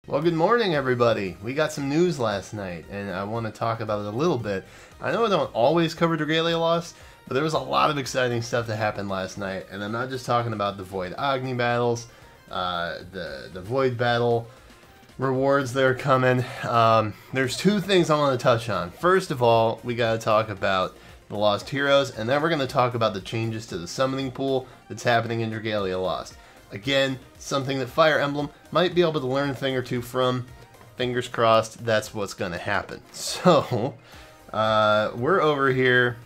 Well, good morning, everybody. We got some news last night, and I want to talk about it a little bit. I know I don't always cover Dragalia Lost, but there was a lot of exciting stuff that happened last night, and I'm not just talking about the Void Agni battles, the Void battle rewards that are coming. There's two things I want to touch on. First of all, we got to talk about the Lost Heroes, and then we're going to talk about the changes to the summoning pool that's happening in Dragalia Lost. Again, something that Fire Emblem might be able to learn a thing or two from. Fingers crossed, that's what's going to happen. So, we're over here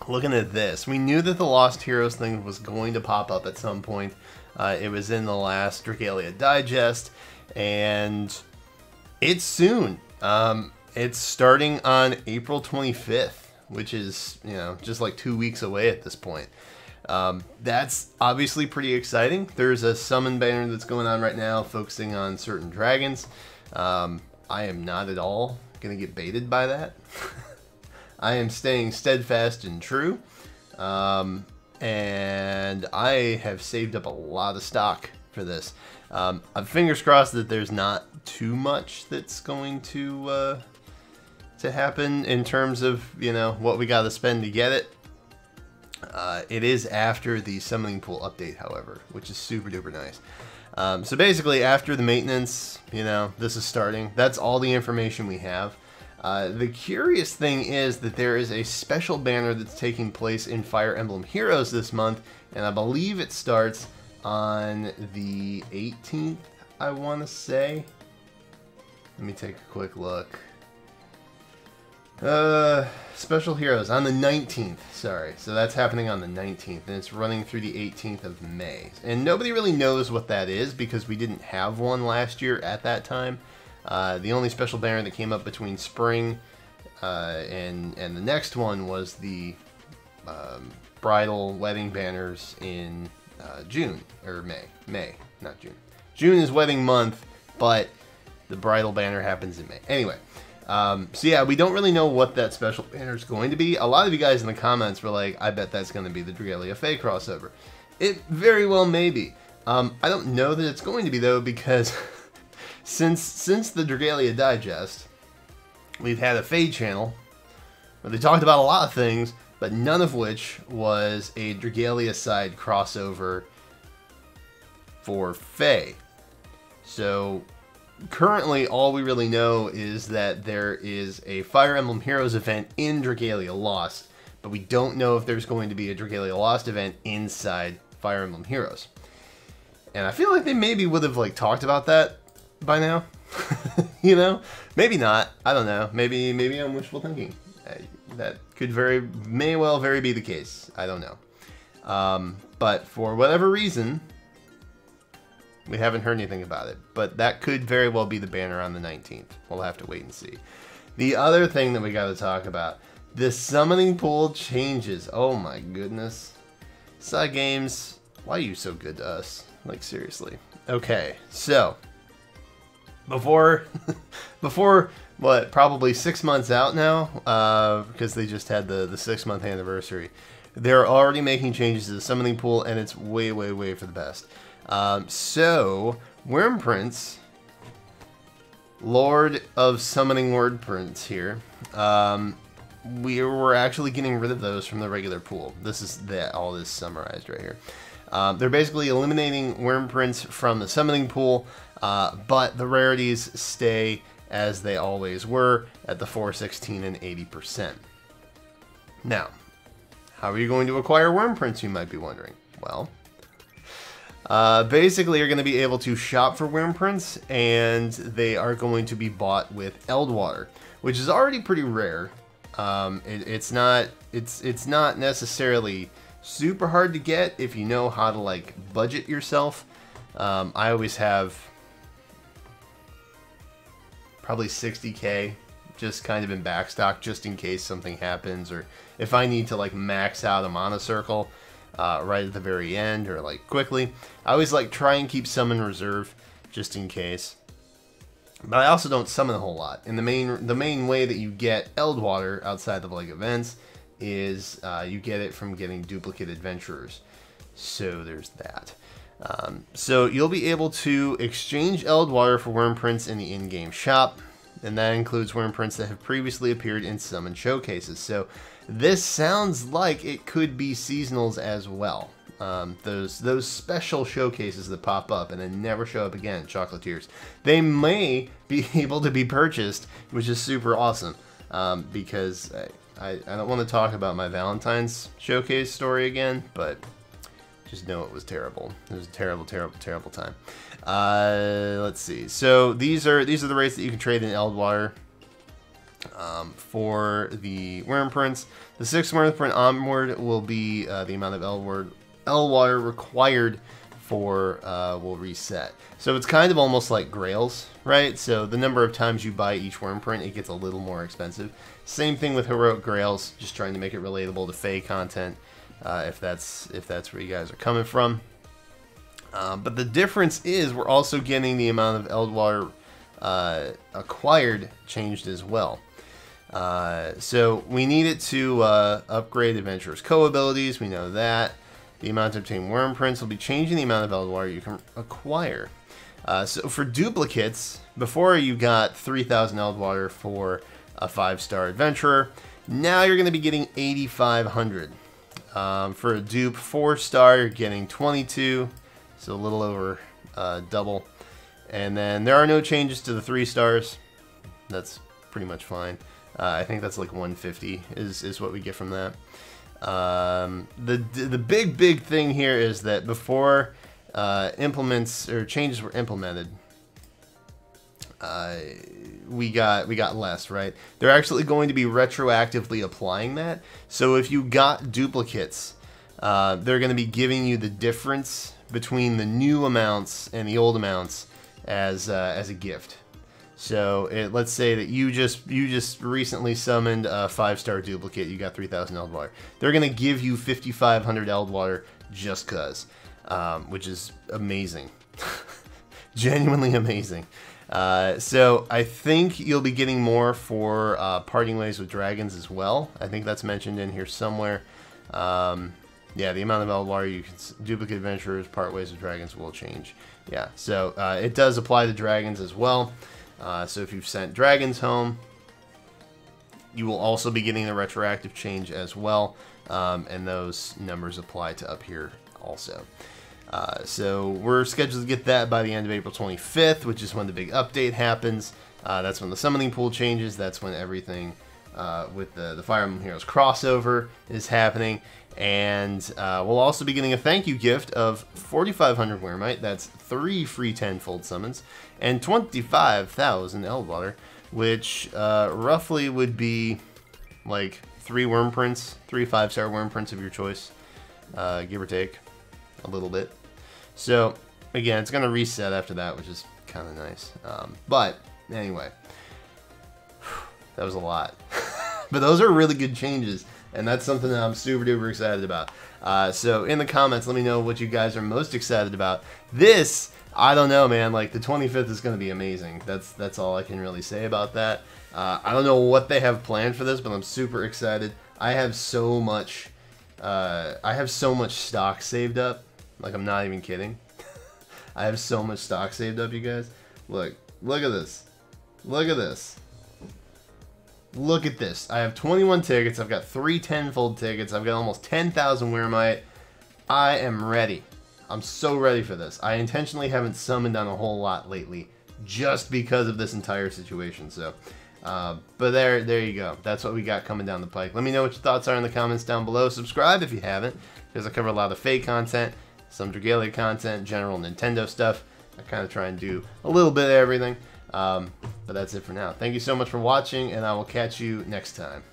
looking at this. We knew that the Lost Heroes thing was going to pop up at some point. It was in the last Dragalia Digest, and it's soon. It's starting on April 25th, which is, you know, just like 2 weeks away at this point. That's obviously pretty exciting. There's a summon banner that's going on right now focusing on certain dragons. I am not at all going to get baited by that. I am staying steadfast and true. And I have saved up a lot of stock for this. I'm fingers crossed that there's not too much that's going to happen in terms of, you know, what we got to spend to get it. It is after the summoning pool update, however, which is super duper nice. So basically, after the maintenance, you know, this is starting. That's all the information we have. The curious thing is that there is a special banner that's taking place in Fire Emblem Heroes this month, and I believe it starts on the 18th, I want to say. Let me take a quick look. Special Heroes on the 19th, sorry. So that's happening on the 19th, and it's running through the 18th of May. And nobody really knows what that is because we didn't have one last year at that time. The only special banner that came up between spring and the next one was the bridal wedding banners in June, or May, not June. June is wedding month, but the bridal banner happens in May. Anyway. So yeah, we don't really know what that special banner is going to be. A lot of you guys in the comments were like, I bet that's going to be the Dragalia FEH crossover. It very well may be. I don't know that it's going to be though, because since the Dragalia Digest, we've had a FEH channel where they talked about a lot of things, but none of which was a Dragalia side crossover for FEH. So currently, all we really know is that there is a Fire Emblem Heroes event in Dragalia Lost, but we don't know if there's going to be a Dragalia Lost event inside Fire Emblem Heroes. And I feel like they maybe would have like talked about that by now. You know? Maybe not. I don't know. Maybe I'm wishful thinking. That could may well be the case. I don't know. But for whatever reason, we haven't heard anything about it, but that could very well be the banner on the 19th. We'll have to wait and see. The other thing that we got to talk about, the summoning pool changes. Oh my goodness. Side Games, why are you so good to us? Like, seriously. Okay, so before what, probably 6 months out now, because they just had the 6-month anniversary, they're already making changes to the summoning pool, and it's way for the best. So, Wyrmprints, Lord of Summoning Wyrmprints here, we were actually getting rid of those from the regular pool. This is all this summarized right here. They're basically eliminating Wyrmprints from the summoning pool, but the rarities stay as they always were at the 416 and 80%. Now, how are you going to acquire Wyrmprints, you might be wondering? Well, basically, you're going to be able to shop for Wyrmprints, and they are going to be bought with Eldwater, which is already pretty rare. It's not necessarily super hard to get if you know how to like budget yourself. I always have probably 60k just kind of in backstock, just in case something happens, or if I need to like max out a mana circle right at the very end, or like quickly. I always like try and keep some in reserve just in case. But I also don't summon a whole lot. And the main way that you get Eldwater outside of like events is you get it from getting duplicate adventurers. So there's that. So you'll be able to exchange Eldwire for Wyrmprints in the in-game shop, and that includes Wyrmprints that have previously appeared in summon showcases. So this sounds like it could be seasonals as well. Those special showcases that pop up and then never show up again, Chocolatiers, they may be able to be purchased, which is super awesome. Because I don't want to talk about my Valentine's showcase story again, but just know it was terrible. It was a terrible, terrible, terrible time. Let's see. So these are the rates that you can trade in Eldwire. For the Wyrmprints, the 6th Wyrmprint onward will be the amount of Eldwire required for will reset. So it's kind of almost like Grails, right? So the number of times you buy each Wyrmprint, it gets a little more expensive. Same thing with Heroic Grails, just trying to make it relatable to FEH content, if that's where you guys are coming from. But the difference is we're also getting the amount of Eldwire acquired changed as well. So we need it to upgrade Adventurer's co-abilities, we know that. The amount to obtain Wyrmprints will be changing the amount of Eldwire you can acquire. So for duplicates, before you got 3,000 Eldwire for a 5-star Adventurer, now you're going to be getting 8,500. For a dupe 4-star, you're getting 22, so a little over double. And then there are no changes to the 3 stars. That's pretty much fine. I think that's like 150 is what we get from that. The big thing here is that before implements or changes were implemented, we got less, right? They're actually going to be retroactively applying that. So if you got duplicates, they're going to be giving you the difference between the new amounts and the old amounts as a gift. So let's say that you just recently summoned a 5-star duplicate. You got 3,000 Eldwire. They're gonna give you 5,500 Eldwire just cause, which is amazing, genuinely amazing. So I think you'll be getting more for parting ways with dragons as well. I think that's mentioned in here somewhere. Yeah, the amount of Eldwire you can duplicate adventurers, part ways with dragons will change. Yeah, so it does apply to dragons as well. So if you've sent dragons home, you will also be getting the retroactive change as well, and those numbers apply to up here also. So we're scheduled to get that by the end of April 25th, which is when the big update happens. That's when the summoning pool changes. That's when everything with the Fire Emblem Heroes crossover is happening. And we'll also be getting a thank you gift of 4,500 Wyrmite. That's 3 free 10-fold summons and 25,000 Eldwire, which roughly would be like 3 Wyrmprints, 3 5-star Wyrmprints of your choice, give or take a little bit. So again, it's going to reset after that, which is kind of nice. But anyway, that was a lot. But those are really good changes, and that's something that I'm super duper excited about. So in the comments, let me know what you guys are most excited about. This, I don't know, man. Like, the 25th is going to be amazing. That's all I can really say about that. I don't know what they have planned for this, but I'm super excited. I have so much stock saved up. Like, I'm not even kidding. I have so much stock saved up, you guys. Look at this. Look at this. Look at this. I have 21 tickets. I've got 3 10-fold tickets. I've got almost 10,000 Wyrmite. I am ready. I'm so ready for this. I intentionally haven't summoned on a whole lot lately just because of this entire situation. So, but there you go. That's what we got coming down the pike. Let me know what your thoughts are in the comments down below. Subscribe if you haven't, because I cover a lot of FEH content, some Dragalia content, general Nintendo stuff. I kind of try and do a little bit of everything. But that's it for now. Thank you so much for watching, and I will catch you next time.